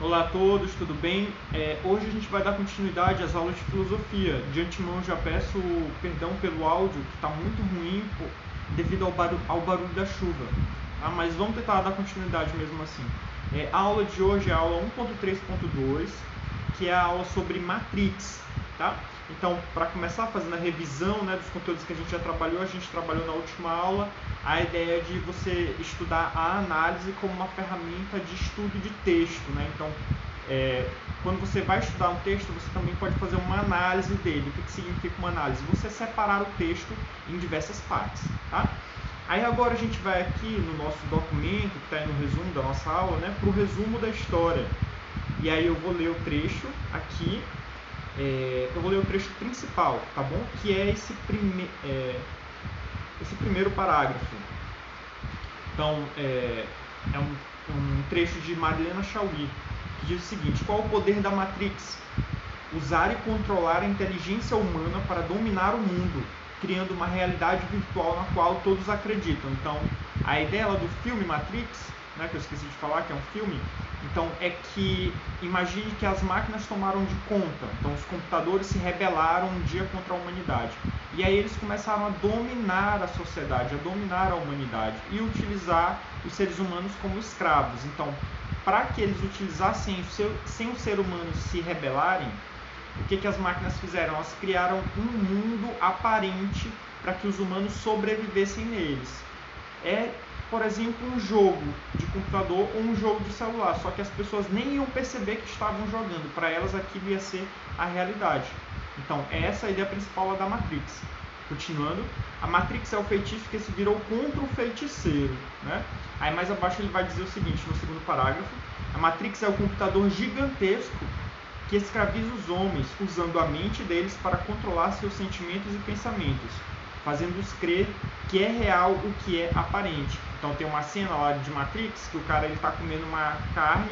Olá a todos, tudo bem? Hoje a gente vai dar continuidade às aulas de filosofia. De antemão já peço perdão pelo áudio, que está muito ruim devido ao barulho da chuva. Tá? Mas vamos tentar dar continuidade mesmo assim. A aula de hoje é a aula 1.3.2, que é a aula sobre Matrix. Tá? Então, para começar fazendo a revisão, né, dos conteúdos que a gente já trabalhou, a gente trabalhou na última aula a ideia de você estudar a análise como uma ferramenta de estudo de texto. Né? Então, quando você vai estudar um texto, você também pode fazer uma análise dele. O que significa uma análise? Você separar o texto em diversas partes. Tá? Aí agora a gente vai aqui no nosso documento, que está aí no resumo da nossa aula, né, para o resumo da história. E aí eu vou ler o trecho aqui. Eu vou ler o trecho principal, tá bom? Que é esse primeiro parágrafo. Então, é um trecho de Marilena Chauí, que diz o seguinte: qual o poder da Matrix? Usar e controlar a inteligência humana para dominar o mundo, criando uma realidade virtual na qual todos acreditam. Então, a ideia do filme Matrix, né, que eu esqueci de falar que é um filme, então é que imagine que as máquinas tomaram de conta. Então os computadores se rebelaram um dia contra a humanidade. E aí eles começaram a dominar a sociedade, a dominar a humanidade e utilizar os seres humanos como escravos. Então, para que eles utilizassem sem os seres humanos se rebelarem, o que as máquinas fizeram? Elas criaram um mundo aparente para que os humanos sobrevivessem neles. Por exemplo, um jogo de computador ou um jogo de celular, só que as pessoas nem iam perceber que estavam jogando. Para elas aquilo ia ser a realidade. Então, essa é a ideia principal da Matrix. Continuando, a Matrix é o feitiço que se virou contra o feiticeiro. Né? Aí mais abaixo ele vai dizer o seguinte, no segundo parágrafo: a Matrix é o computador gigantesco que escraviza os homens, usando a mente deles para controlar seus sentimentos e pensamentos, fazendo-os crer que é real o que é aparente. Então tem uma cena lá de Matrix que o cara está comendo uma carne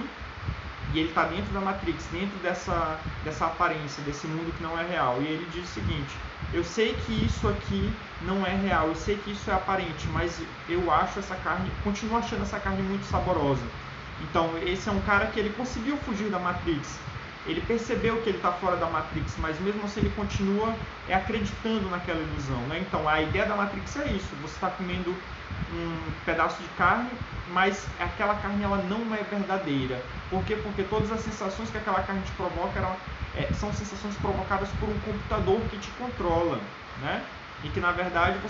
e ele está dentro da Matrix, dentro dessa aparência, desse mundo que não é real. E ele diz o seguinte: eu sei que isso aqui não é real, eu sei que isso é aparente, mas eu acho essa carne, continuo achando essa carne muito saborosa. Então esse é um cara que ele conseguiu fugir da Matrix. Ele percebeu que ele está fora da Matrix, mas mesmo assim ele continua acreditando naquela ilusão. Né? Então a ideia da Matrix é isso: você está comendo um pedaço de carne, mas aquela carne ela não é verdadeira. Por quê? Porque todas as sensações que aquela carne te provoca são sensações provocadas por um computador que te controla. Né? E que na verdade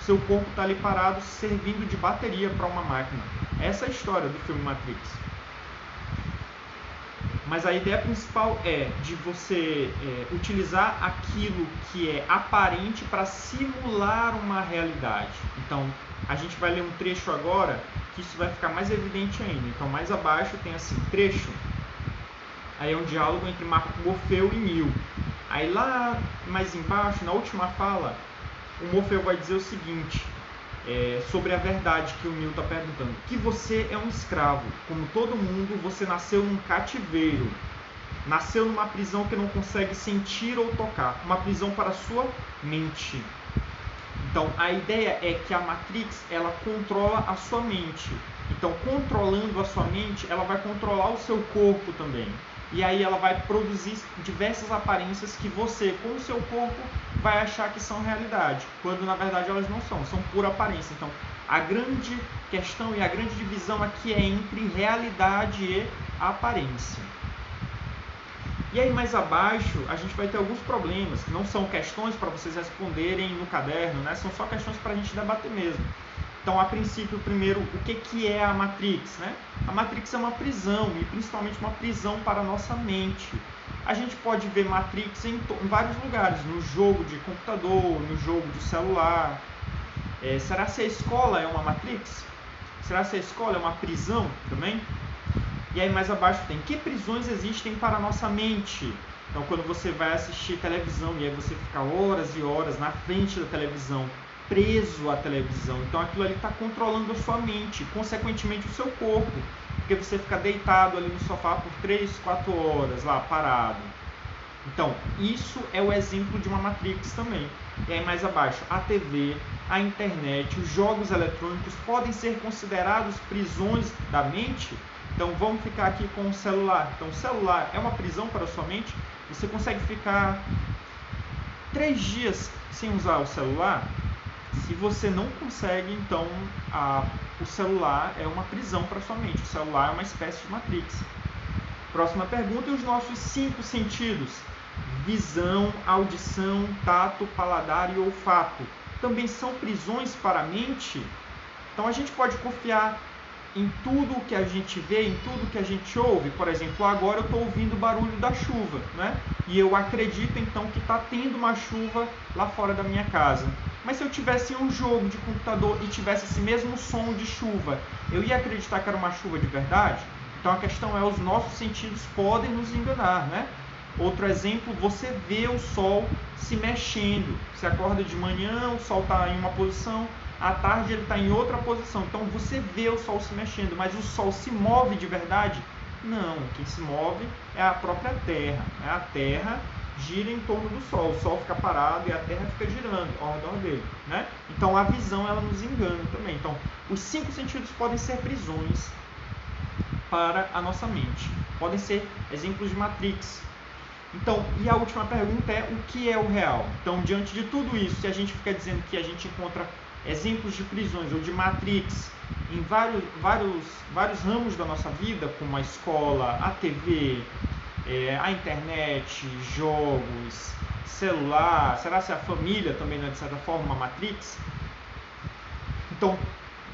seu corpo está ali parado servindo de bateria para uma máquina. Essa é a história do filme Matrix. Mas a ideia principal é de você utilizar aquilo que é aparente para simular uma realidade. Então, a gente vai ler um trecho agora que isso vai ficar mais evidente ainda. Então, mais abaixo tem assim, trecho. Aí é um diálogo entre Morfeu e Neo. Aí lá mais embaixo, na última fala, o Morfeu vai dizer o seguinte... sobre a verdade que o Neo está perguntando: que você é um escravo, como todo mundo, você nasceu num cativeiro, nasceu numa prisão que não consegue sentir ou tocar, uma prisão para a sua mente. Então a ideia é que a Matrix ela controla a sua mente. Então, controlando a sua mente, ela vai controlar o seu corpo também. E aí ela vai produzir diversas aparências que você, com o seu corpo, vai achar que são realidade, quando na verdade elas não são pura aparência. Então, a grande questão e a grande divisão aqui é entre realidade e aparência. E aí mais abaixo a gente vai ter alguns problemas, que não são questões para vocês responderem no caderno, né? São só questões para a gente debater mesmo. Então, a princípio, primeiro, o que é a Matrix? Né? A Matrix é uma prisão, e principalmente uma prisão para a nossa mente. A gente pode ver Matrix em vários lugares, no jogo de computador, no jogo de celular. Será que a escola é uma Matrix? Será que a escola é uma prisão também? E aí mais abaixo tem: que prisões existem para a nossa mente? Então, quando você vai assistir televisão e aí você fica horas e horas na frente da televisão, preso à televisão, então aquilo ali está controlando a sua mente, consequentemente o seu corpo, porque você fica deitado ali no sofá por 3, 4 horas lá parado. Então isso é o exemplo de uma Matrix também. E aí mais abaixo, a TV, a internet, os jogos eletrônicos podem ser considerados prisões da mente? Então vamos ficar aqui com o celular. Então o celular é uma prisão para a sua mente? Você consegue ficar 3 dias sem usar o celular? Se você não consegue, então o celular é uma prisão para a sua mente. O celular é uma espécie de Matrix. Próxima pergunta: e os nossos 5 sentidos? Visão, audição, tato, paladar e olfato também são prisões para a mente? Então a gente pode confiar em tudo que a gente vê, em tudo que a gente ouve. Por exemplo, agora eu estou ouvindo o barulho da chuva, né? E eu acredito então que está tendo uma chuva lá fora da minha casa. Mas se eu tivesse um jogo de computador e tivesse esse mesmo som de chuva, eu ia acreditar que era uma chuva de verdade? Então a questão é, os nossos sentidos podem nos enganar, né? Outro exemplo, você vê o sol se mexendo. Você acorda de manhã, o sol está em uma posição, à tarde ele está em outra posição. Então você vê o sol se mexendo, mas o sol se move de verdade? Não, quem se move é a própria Terra. A Terra gira em torno do sol, o sol fica parado e a Terra fica girando ao redor dele, né? Então a visão, ela nos engana também. Então os 5 sentidos podem ser prisões para a nossa mente, podem ser exemplos de Matrix. Então, e a última pergunta é: o que é o real? Então, diante de tudo isso, se a gente fica dizendo que a gente encontra exemplos de prisões ou de Matrix em vários ramos da nossa vida, como a escola, a TV, a internet, jogos, celular, será que a família também não é de certa forma uma Matrix? Então,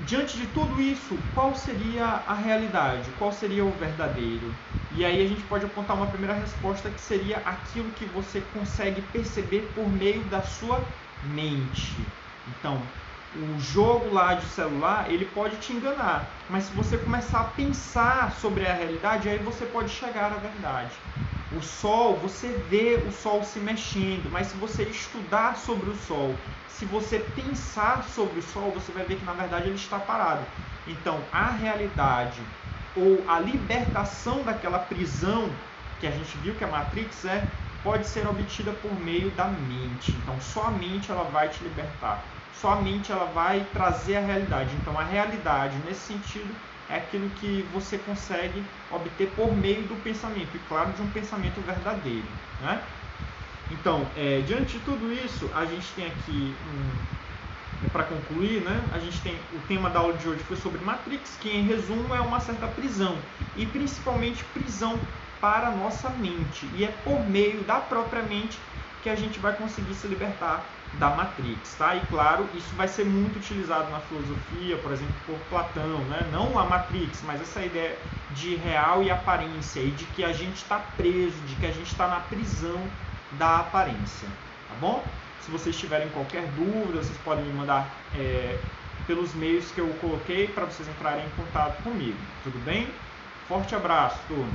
diante de tudo isso, qual seria a realidade? Qual seria o verdadeiro? E aí a gente pode apontar uma primeira resposta, que seria aquilo que você consegue perceber por meio da sua mente. Então, o jogo lá de celular, ele pode te enganar, mas se você começar a pensar sobre a realidade, aí você pode chegar à verdade. O sol, você vê o sol se mexendo, mas se você estudar sobre o sol, se você pensar sobre o sol, você vai ver que na verdade ele está parado. Então, a realidade ou a libertação daquela prisão que a gente viu que a Matrix pode ser obtida por meio da mente. Então, só a mente ela vai te libertar. Só a mente ela vai trazer a realidade. Então, a realidade, nesse sentido, é aquilo que você consegue obter por meio do pensamento, e claro, de um pensamento verdadeiro, né? Então, diante de tudo isso, a gente tem aqui, para concluir, né, a gente tem o tema da aula de hoje foi sobre Matrix, que em resumo é uma certa prisão, e principalmente prisão para a nossa mente, e é por meio da própria mente que a gente vai conseguir se libertar da Matrix, tá? E claro, isso vai ser muito utilizado na filosofia, por exemplo, por Platão, né? Não a Matrix, mas essa ideia de real e aparência, e de que a gente está preso, de que a gente está na prisão da aparência, tá bom? Se vocês tiverem qualquer dúvida, vocês podem me mandar pelos meios que eu coloquei para vocês entrarem em contato comigo, tudo bem? Forte abraço, turma!